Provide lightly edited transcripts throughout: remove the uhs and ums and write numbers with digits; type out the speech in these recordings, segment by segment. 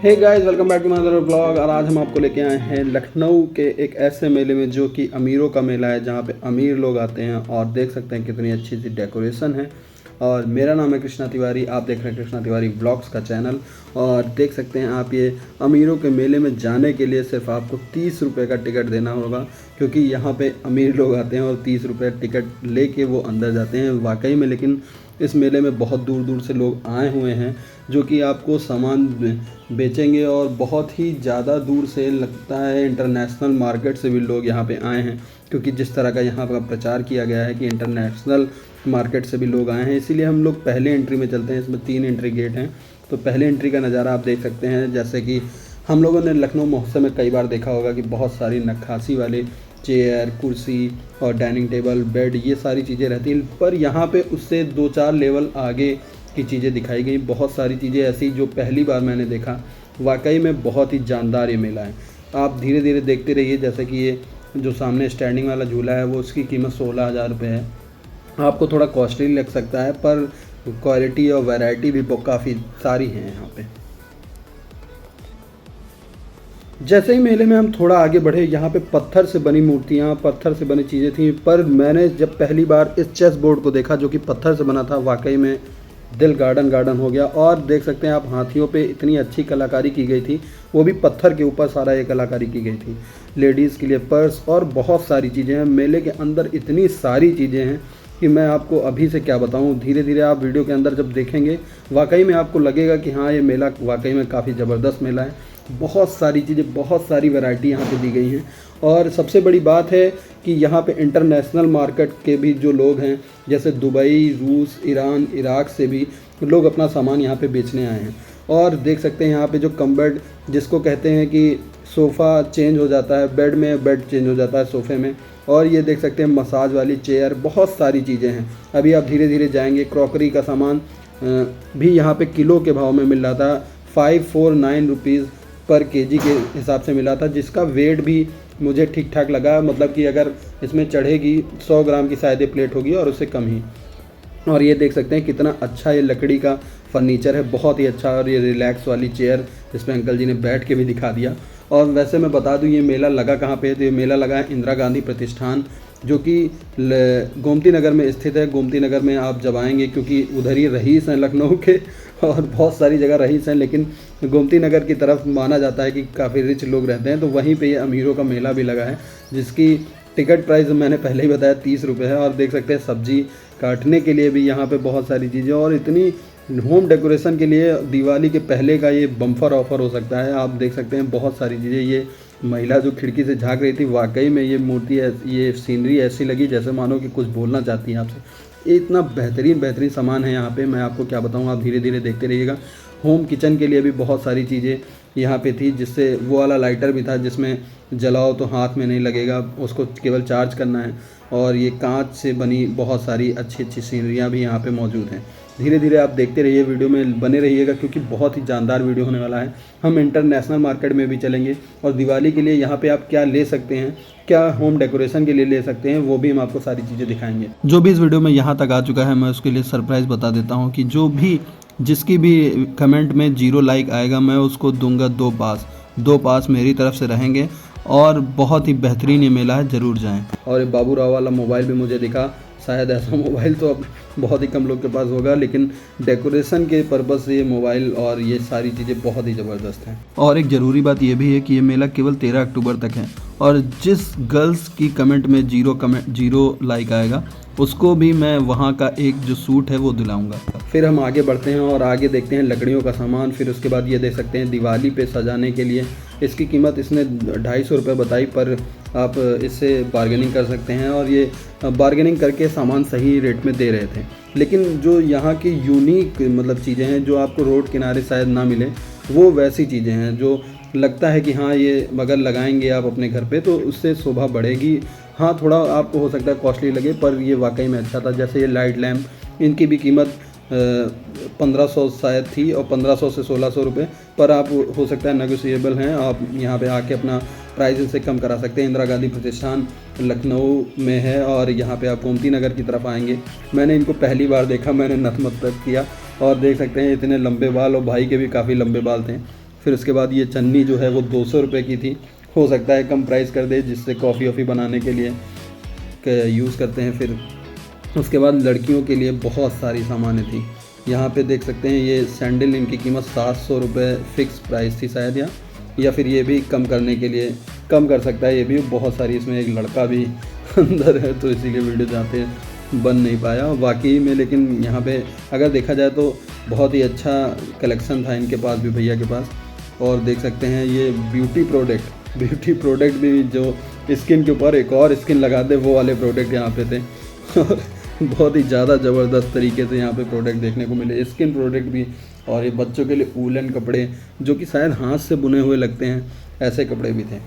Hey guys, welcome back to my other blog. और आज हम आपको लेके आए हैं लखनऊ के एक ऐसे मेले में जो कि अमीरों का मेला है, जहाँ पे अमीर लोग आते हैं। और देख सकते हैं कितनी अच्छी सी डेकोरेशन है। और मेरा नाम है कृष्णा तिवारी, आप देख रहे हैं कृष्णा तिवारी ब्लॉग्स का चैनल। और देख सकते हैं आप, ये अमीरों के मेले में जाने के लिए सिर्फ आपको 30 रुपये का टिकट देना होगा, क्योंकि यहाँ पे अमीर लोग आते हैं और 30 रुपये टिकट लेके वो अंदर जाते हैं वाकई में। लेकिन इस मेले में बहुत दूर दूर से लोग आए हुए हैं जो कि आपको सामान बेचेंगे। और बहुत ही ज़्यादा दूर से लगता है इंटरनेशनल मार्केट से भी लोग यहाँ पे आए हैं, क्योंकि जिस तरह का यहाँ पर प्रचार किया गया है कि इंटरनेशनल मार्केट से भी लोग आए हैं। इसीलिए हम लोग पहले एंट्री में चलते हैं। इसमें 3 एंट्री गेट हैं, तो पहले एंट्री का नज़ारा आप देख सकते हैं। जैसे कि हम लोगों ने लखनऊ महोत्सव में कई बार देखा होगा कि बहुत सारी नक्काशी वाले चेयर, कुर्सी और डाइनिंग टेबल, बेड, ये सारी चीज़ें रहती हैं। पर यहाँ पे उससे 2-4 लेवल आगे की चीज़ें दिखाई गई। बहुत सारी चीज़ें ऐसी जो पहली बार मैंने देखा। वाकई में बहुत ही जानदार ये मेला है। आप धीरे धीरे देखते रहिए। जैसे कि ये जो सामने स्टैंडिंग वाला झूला है, वो उसकी कीमत 16,000 रुपये है। आपको थोड़ा कॉस्टली लग सकता है, पर क्वालिटी और वैरायटी भी काफ़ी सारी हैं यहाँ पे। जैसे ही मेले में हम थोड़ा आगे बढ़े, यहाँ पे पत्थर से बनी मूर्तियाँ, पत्थर से बनी चीज़ें थी। पर मैंने जब पहली बार इस चेस बोर्ड को देखा जो कि पत्थर से बना था, वाकई में दिल गार्डन हो गया। और देख सकते हैं आप, हाथियों पे इतनी अच्छी कलाकारी की गई थी, वो भी पत्थर के ऊपर सारा ये कलाकारी की गई थी। लेडीज़ के लिए पर्स और बहुत सारी चीज़ें हैं। मेले के अंदर इतनी सारी चीज़ें हैं कि मैं आपको अभी से क्या बताऊं। धीरे धीरे आप वीडियो के अंदर जब देखेंगे, वाकई में आपको लगेगा कि हाँ, ये मेला वाकई में काफ़ी ज़बरदस्त मेला है। बहुत सारी चीज़ें, बहुत सारी वैरायटी यहाँ पे दी गई हैं। और सबसे बड़ी बात है कि यहाँ पे इंटरनेशनल मार्केट के भी जो लोग हैं, जैसे दुबई, रूस, ईरान, इराक से भी लोग अपना सामान यहाँ पे बेचने आए हैं। और देख सकते हैं यहाँ पे जो कम्बर्ड, जिसको कहते हैं कि सोफ़ा चेंज हो जाता है बेड में, बेड चेंज हो जाता है सोफ़े में। और ये देख सकते हैं मसाज वाली चेयर, बहुत सारी चीज़ें हैं। अभी आप धीरे धीरे जाएंगे। क्रॉकरी का सामान भी यहाँ पे किलो के भाव में मिल रहा था। 549 रुपीज़ पर केजी के हिसाब से मिला था, जिसका वेट भी मुझे ठीक ठाक लगा। मतलब कि अगर इसमें चढ़ेगी 100 ग्राम की शायद ये प्लेट होगी और उससे कम ही। और ये देख सकते हैं कितना अच्छा ये लकड़ी का फर्नीचर है, बहुत ही अच्छा। और ये रिलैक्स वाली चेयर, जिसमें अंकल जी ने बैठ के भी दिखा दिया। और वैसे मैं बता दूं, ये मेला लगा कहाँ पे है, तो ये मेला लगा है इंदिरा गांधी प्रतिष्ठान, जो कि गोमती नगर में स्थित है। गोमती नगर में आप जब आएंगे, क्योंकि उधर ही रईस हैं लखनऊ के, और बहुत सारी जगह रईस हैं, लेकिन गोमती नगर की तरफ माना जाता है कि काफ़ी रिच लोग रहते हैं। तो वहीं पे ये अमीरों का मेला भी लगा है, जिसकी टिकट प्राइस मैंने पहले ही बताया 30 रुपये है। और देख सकते हैं सब्जी काटने के लिए भी यहाँ पे बहुत सारी चीज़ें। और इतनी होम डेकोरेशन के लिए दिवाली के पहले का ये बम्पर ऑफर हो सकता है। आप देख सकते हैं बहुत सारी चीज़ें। ये महिला जो खिड़की से झांक रही थी, वाकई में ये मूर्ति, ये सीनरी ऐसी लगी जैसे मानो कि कुछ बोलना चाहती है आपसे। ये इतना बेहतरीन सामान है यहाँ पे, मैं आपको क्या बताऊँ। आप धीरे धीरे देखते रहिएगा। होम किचन के लिए भी बहुत सारी चीज़ें यहाँ पे थी, जिससे वो वाला लाइटर भी था जिसमें जलाओ तो हाथ में नहीं लगेगा, उसको केवल चार्ज करना है। और ये कांच से बनी बहुत सारी अच्छी अच्छी सीनरियाँ भी यहाँ पे मौजूद हैं। धीरे धीरे आप देखते रहिए, वीडियो में बने रहिएगा, क्योंकि बहुत ही जानदार वीडियो होने वाला है। हम इंटरनेशनल मार्केट में भी चलेंगे और दिवाली के लिए यहाँ पे आप क्या ले सकते हैं, क्या होम डेकोरेशन के लिए ले सकते हैं, वो भी हम आपको सारी चीज़ें दिखाएंगे। जो भी इस वीडियो में यहाँ तक आ चुका है, मैं उसके लिए सरप्राइज़ बता देता हूँ कि जिसकी भी कमेंट में 0 लाइक आएगा, मैं उसको दूंगा 2 पास मेरी तरफ से रहेंगे। और बहुत ही बेहतरीन ये मेला है, ज़रूर जाएं। और ये बाबू राव वाला मोबाइल भी मुझे दिखा। शायद ऐसा मोबाइल तो अब बहुत ही कम लोग के पास होगा, लेकिन डेकोरेशन के पर्पज़ से ये मोबाइल और ये सारी चीज़ें बहुत ही ज़बरदस्त हैं। और एक ज़रूरी बात ये भी है कि ये मेला केवल 13 अक्टूबर तक है। और जिस गर्ल्स की कमेंट में 0 लाइक आएगा, उसको भी मैं वहाँ का एक जो सूट है वो दिलाऊंगा। फिर हम आगे बढ़ते हैं और आगे देखते हैं लकड़ियों का सामान। फिर उसके बाद ये देख सकते हैं दिवाली पे सजाने के लिए। इसकी कीमत इसने 250 रुपये बताई, पर आप इससे बार्गेनिंग कर सकते हैं। और ये बार्गेनिंग करके सामान सही रेट में दे रहे थे। लेकिन जो यहाँ की यूनिक मतलब चीज़ें हैं, जो आपको रोड किनारे शायद ना मिले, वो वैसी चीज़ें हैं जो लगता है कि हाँ, ये अगर लगाएंगे आप अपने घर पे तो उससे शोभा बढ़ेगी। हाँ, थोड़ा आपको हो सकता है कॉस्टली लगे, पर ये वाकई में अच्छा था। जैसे ये लाइट लैम्प, इनकी भी कीमत 1500 शायद थी, और 1500 से 1600 रुपये, पर आप हो सकता है नेगोशिएबल हैं। आप यहाँ पे आके अपना प्राइस इनसे कम करा सकते हैं। इंदिरा गांधी प्रतिष्ठान लखनऊ में है, और यहाँ पे आप गोमती नगर की तरफ आएंगे। मैंने इनको पहली बार देखा, मैंने नतमस्तक किया। और देख सकते हैं इतने लंबे बाल, और भाई के भी काफ़ी लंबे बाल थे। फिर उसके बाद ये चन्नी जो है वो 200 रुपये की थी, हो सकता है कम प्राइस कर दे, जिससे कॉफ़ी वॉफ़ी बनाने के लिए यूज़ करते हैं। फिर उसके बाद लड़कियों के लिए बहुत सारी सामानें थी। यहाँ पे देख सकते हैं ये सैंडल, इनकी कीमत 700 रुपये फ़िक्स प्राइस थी शायद, या फिर ये भी कम करने के लिए कम कर सकता है ये भी। बहुत सारी, इसमें एक लड़का भी अंदर है तो इसीलिए वीडियो जाते हैं बन नहीं पाया वाकई में। लेकिन यहाँ पे अगर देखा जाए तो बहुत ही अच्छा कलेक्शन था इनके पास भी, भैया के पास। और देख सकते हैं ये ब्यूटी प्रोडक्ट भी, जो स्किन के ऊपर एक और स्किन लगा दे वो वाले प्रोडक्ट यहाँ पे थे। बहुत ही ज़्यादा ज़बरदस्त तरीके से यहाँ पे प्रोडक्ट देखने को मिले, स्किन प्रोडक्ट भी। और ये बच्चों के लिए वूलन कपड़े जो कि शायद हाथ से बुने हुए लगते हैं, ऐसे कपड़े भी थे।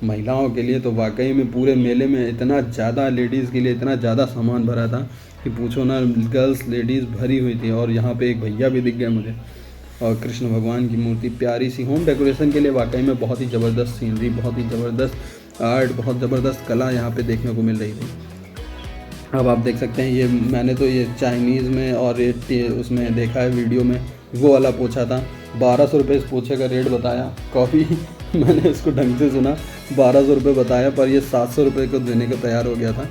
महिलाओं के लिए तो वाकई में पूरे मेले में इतना ज़्यादा, लेडीज़ के लिए इतना ज़्यादा सामान भरा था कि पूछो ना, गर्ल्स लेडीज़ भरी हुई थी। और यहाँ पे एक भैया भी दिख गए मुझे, और कृष्ण भगवान की मूर्ति प्यारी सी। होम डेकोरेशन के लिए वाकई में बहुत ही ज़बरदस्त सीनरी, बहुत ही ज़बरदस्त आर्ट, बहुत ज़बरदस्त कला यहाँ पे देखने को मिल रही थी। अब आप देख सकते हैं ये मैंने तो ये चाइनीज़ में और ये उसमें देखा है वीडियो में, वो वाला पोछा था। 1200 रुपये इस पोछे का रेट बताया। कॉफ़ी मैंने इसको ढंग से सुना, 1200 रुपये बताया, पर ये 700 रुपये को देने को तैयार हो गया था,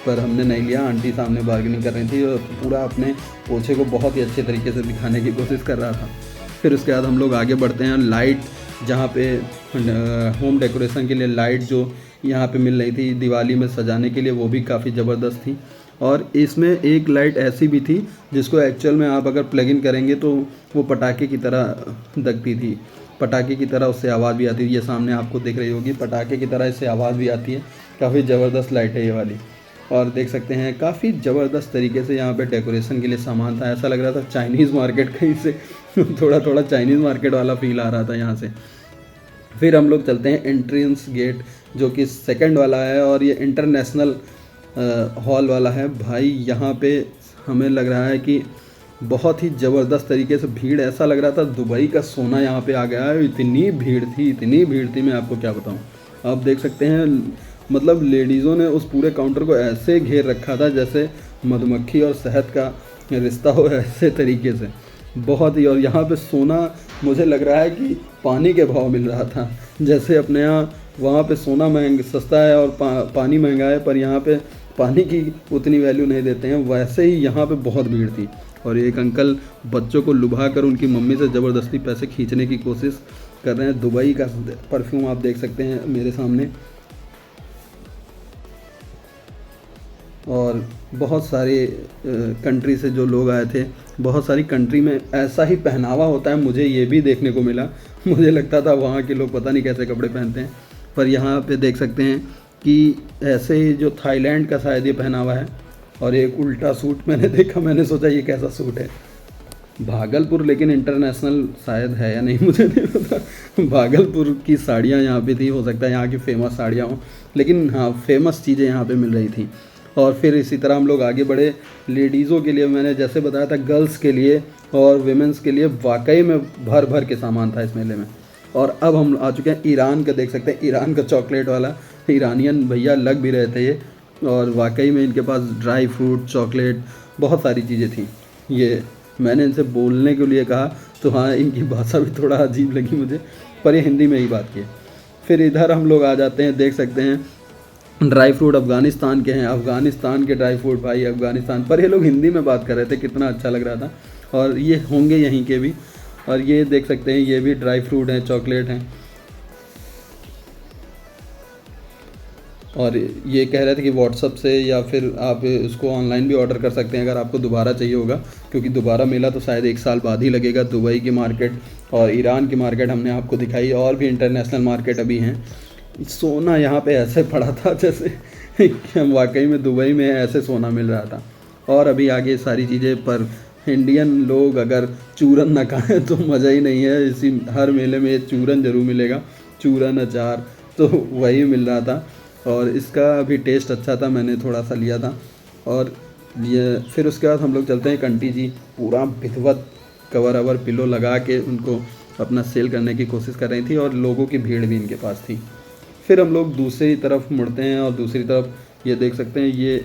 पर हमने नहीं लिया। आंटी सामने बार्गेनिंग कर रही थी और पूरा अपने पोछे को बहुत ही अच्छे तरीके से दिखाने की कोशिश कर रहा था। फिर उसके बाद हम लोग आगे बढ़ते हैं। लाइट, जहाँ पे होम डेकोरेशन के लिए लाइट जो यहाँ पे मिल रही थी दिवाली में सजाने के लिए, वो भी काफ़ी ज़बरदस्त थी। और इसमें एक लाइट ऐसी भी थी जिसको एक्चुअल में आप अगर प्लग इन करेंगे तो वो पटाखे की तरह दगती थी, पटाखे की तरह उससे आवाज़ भी आती थी। ये सामने आपको दिख रही होगी, पटाखे की तरह इससे आवाज़ भी आती है। काफ़ी ज़बरदस्त लाइट है ये वाली। और देख सकते हैं काफ़ी ज़बरदस्त तरीके से यहाँ पे डेकोरेशन के लिए सामान था। ऐसा लग रहा था चाइनीज़ मार्केट कहीं से थोड़ा थोड़ा चाइनीज़ मार्केट वाला फील आ रहा था यहाँ से। फिर हम लोग चलते हैं एंट्रेंस गेट, जो कि सेकंड वाला है, और ये इंटरनेशनल हॉल वाला है। भाई यहाँ पे हमें लग रहा है कि बहुत ही ज़बरदस्त तरीके से भीड़, ऐसा लग रहा था दुबई का सोना यहाँ पे आ गया है। इतनी भीड़ थी, मैं आपको क्या बताऊँ। आप देख सकते हैं, मतलब लेडीज़ों ने उस पूरे काउंटर को ऐसे घेर रखा था जैसे मधुमक्खी और शहद का रिश्ता हो, ऐसे तरीके से बहुत ही। और यहाँ पे सोना मुझे लग रहा है कि पानी के भाव मिल रहा था। जैसे अपने यहाँ वहाँ पे सोना सस्ता है और पानी महंगा है, पर यहाँ पे पानी की उतनी वैल्यू नहीं देते हैं, वैसे ही यहाँ पे बहुत भीड़ थी। और एक अंकल बच्चों को लुभा कर उनकी मम्मी से ज़बरदस्ती पैसे खींचने की कोशिश कर रहे हैं। दुबई का परफ्यूम आप देख सकते हैं मेरे सामने। और बहुत सारे कंट्री से जो लोग आए थे, बहुत सारी कंट्री में ऐसा ही पहनावा होता है, मुझे ये भी देखने को मिला। मुझे लगता था वहाँ के लोग पता नहीं कैसे कपड़े पहनते हैं, पर यहाँ पे देख सकते हैं कि ऐसे ही जो थाईलैंड का शायद ये पहनावा है। और एक उल्टा सूट मैंने देखा, मैंने सोचा ये कैसा सूट है। भागलपुर लेकिन इंटरनेशनल शायद है या नहीं मुझे नहीं पता। भागलपुर की साड़ियाँ यहाँ पे थी, हो सकता है यहाँ की फ़ेमस साड़ियाँ हों, लेकिन हाँ फ़ेमस चीज़ें यहाँ पे मिल रही थी। और फिर इसी तरह हम लोग आगे बढ़े। लेडीज़ों के लिए मैंने जैसे बताया था, गर्ल्स के लिए और वेमेंस के लिए वाकई में भर भर के सामान था इस मेले में। और अब हम आ चुके हैं ईरान का, देख सकते हैं ईरान का चॉकलेट वाला, ईरानियन भैया लग भी रहे थे ये। और वाकई में इनके पास ड्राई फ्रूट, चॉकलेट, बहुत सारी चीज़ें थी। ये मैंने इनसे बोलने के लिए कहा तो हाँ, इनकी भाषा भी थोड़ा अजीब लगी मुझे, पर ये हिंदी में ही बात की। फिर इधर हम लोग आ जाते हैं, देख सकते हैं ड्राई फ्रूट अफ़गानिस्तान के हैं, अफ़गानिस्तान के ड्राई फ्रूट भाई अफ़गानिस्तान, पर ये लोग हिंदी में बात कर रहे थे, कितना अच्छा लग रहा था। और ये होंगे यहीं के भी। और ये देख सकते हैं ये भी ड्राई फ्रूट हैं, चॉकलेट हैं। और ये कह रहे थे कि व्हाट्सअप से या फिर आप इसको ऑनलाइन भी ऑर्डर कर सकते हैं अगर आपको दोबारा चाहिए होगा, क्योंकि दोबारा मेला तो शायद 1 साल बाद ही लगेगा। दुबई की मार्केट और ईरान की मार्केट हमने आपको दिखाई, और भी इंटरनेशनल मार्केट अभी हैं। सोना यहाँ पे ऐसे पड़ा था जैसे वाकई में दुबई में ऐसे सोना मिल रहा था। और अभी आगे सारी चीज़ें, पर इंडियन लोग अगर चूरन ना खाएं तो मज़ा ही नहीं है। इसी हर मेले में चूरन ज़रूर मिलेगा, चूरन अचार तो वही मिल रहा था। और इसका भी टेस्ट अच्छा था, मैंने थोड़ा सा लिया था। और ये फिर उसके बाद हम लोग चलते हैं कंटी जी, पूरा विधिवत कवर अवर पिलो लगा के उनको अपना सेल करने की कोशिश कर रही थी, और लोगों की भीड़ भी इनके पास थी। फिर हम लोग दूसरी तरफ मुड़ते हैं, और दूसरी तरफ ये देख सकते हैं ये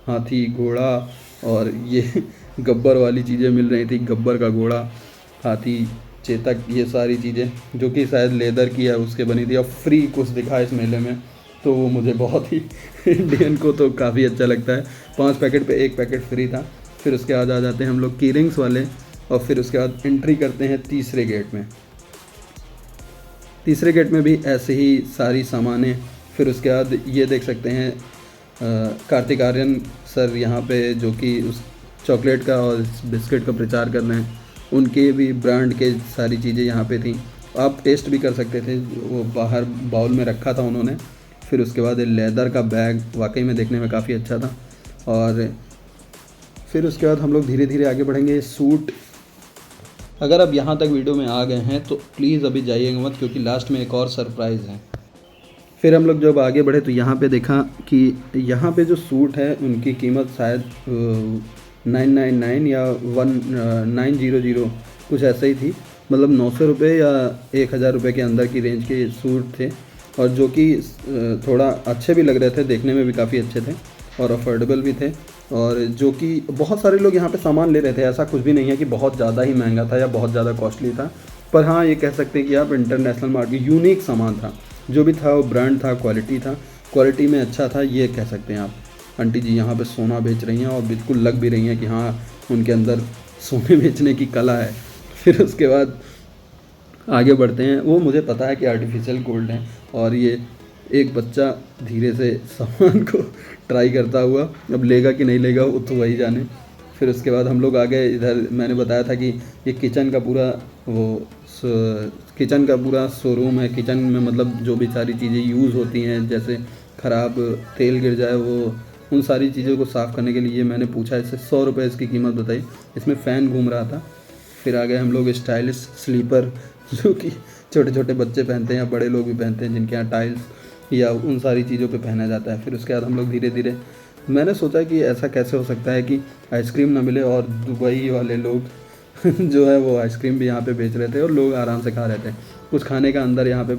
हाथी, घोड़ा और ये गब्बर वाली चीज़ें मिल रही थी। गब्बर का घोड़ा, हाथी, चेतक, ये सारी चीज़ें जो कि शायद लेदर की है उसके बनी थी, और फ्री कुछ दिखा इस मेले में, तो वो मुझे बहुत ही इंडियन को तो काफ़ी अच्छा लगता है। 5 पैकेट पे 1 पैकेट फ्री था। फिर उसके बाद आ जाते हैं हम लोग की रिंग्स वाले, और फिर उसके बाद एंट्री करते हैं तीसरे गेट में। तीसरे गेट में भी ऐसे ही सारी सामानें। फिर उसके बाद ये देख सकते हैं कार्तिक आर्यन सर यहाँ पे, जो कि उस चॉकलेट का और बिस्किट का प्रचार कर रहे हैं। उनके भी ब्रांड के सारी चीज़ें यहाँ पे थी, आप टेस्ट भी कर सकते थे, वो बाहर बाउल में रखा था उन्होंने। फिर उसके बाद लेदर का बैग वाकई में देखने में काफ़ी अच्छा था। और फिर उसके बाद हम लोग धीरे धीरे आगे बढ़ेंगे। सूट, अगर आप यहाँ तक वीडियो में आ गए हैं तो प्लीज़ अभी जाइएगा मत, क्योंकि लास्ट में एक और सरप्राइज़ है। फिर हम लोग जब आगे बढ़े तो यहाँ पे देखा कि यहाँ पे जो सूट है उनकी कीमत शायद 999 या 1900 कुछ ऐसे ही थी, मतलब 900 रुपये या 1000 रुपये के अंदर की रेंज के सूट थे, और जो कि थोड़ा अच्छे भी लग रहे थे, देखने में भी काफ़ी अच्छे थे और अफोर्डेबल भी थे। और जो कि बहुत सारे लोग यहाँ पे सामान ले रहे थे, ऐसा कुछ भी नहीं है कि बहुत ज़्यादा ही महंगा था या बहुत ज़्यादा कॉस्टली था, पर हाँ ये कह सकते हैं कि आप इंटरनेशनल मार्केट यूनिक सामान था, जो भी था वो ब्रांड था, क्वालिटी था, क्वालिटी में अच्छा था, ये कह सकते हैं आप। आंटी जी यहाँ पे सोना बेच रही हैं और बिल्कुल लग भी रही हैं कि हाँ उनके अंदर सोने बेचने की कला है। फिर उसके बाद आगे बढ़ते हैं। वो मुझे पता है कि आर्टिफिशियल गोल्ड है, और ये एक बच्चा धीरे से सामान को ट्राई करता हुआ, अब लेगा कि नहीं लेगा वो तो वही जाने। फिर उसके बाद हम लोग आ गए इधर, मैंने बताया था कि ये किचन का पूरा किचन का पूरा शोरूम है। किचन में मतलब जो भी सारी चीज़ें यूज़ होती हैं, जैसे ख़राब तेल गिर जाए वो, उन सारी चीज़ों को साफ़ करने के लिए मैंने पूछा, इससे 100 रुपये इसकी कीमत बताई। इसमें फ़ैन घूम रहा था। फिर आ गए हम लोग स्टाइलिश स्लीपर, जो कि छोटे छोटे बच्चे पहनते हैं या बड़े लोग भी पहनते हैं, जिनके यहाँ टाइल्स या उन सारी चीज़ों पे पहना जाता है। फिर उसके बाद हम लोग धीरे धीरे, मैंने सोचा कि ऐसा कैसे हो सकता है कि आइसक्रीम ना मिले, और दुबई वाले लोग जो है वो आइसक्रीम भी यहाँ पे बेच रहे थे और लोग आराम से खा रहे थे। कुछ खाने का अंदर यहाँ पे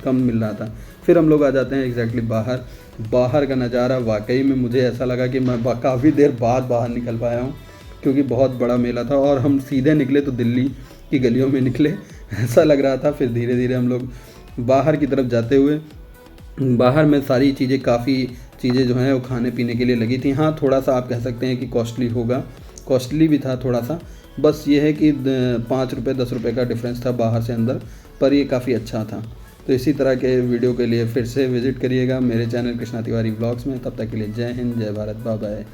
कम मिल रहा था। फिर हम लोग आ जाते हैं एग्जैक्टली बाहर का नज़ारा वाकई में मुझे ऐसा लगा कि मैं काफ़ी देर बाद बाहर निकल पाया हूँ, क्योंकि बहुत बड़ा मेला था और हम सीधे निकले तो दिल्ली की गलियों में निकले ऐसा लग रहा था। फिर धीरे धीरे हम लोग बाहर की तरफ जाते हुए, बाहर में सारी चीज़ें, काफ़ी चीज़ें जो हैं वो खाने पीने के लिए लगी थी। हाँ थोड़ा सा आप कह सकते हैं कि कॉस्टली भी था थोड़ा सा, बस ये है कि 5 रुपये 10 रुपये का डिफरेंस था बाहर से अंदर, पर ये काफ़ी अच्छा था। तो इसी तरह के वीडियो के लिए फिर से विज़िट करिएगा मेरे चैनल कृष्णा तिवारी ब्लॉग्स में। तब तक के लिए जय हिंद, जय भारत, बाय बाय।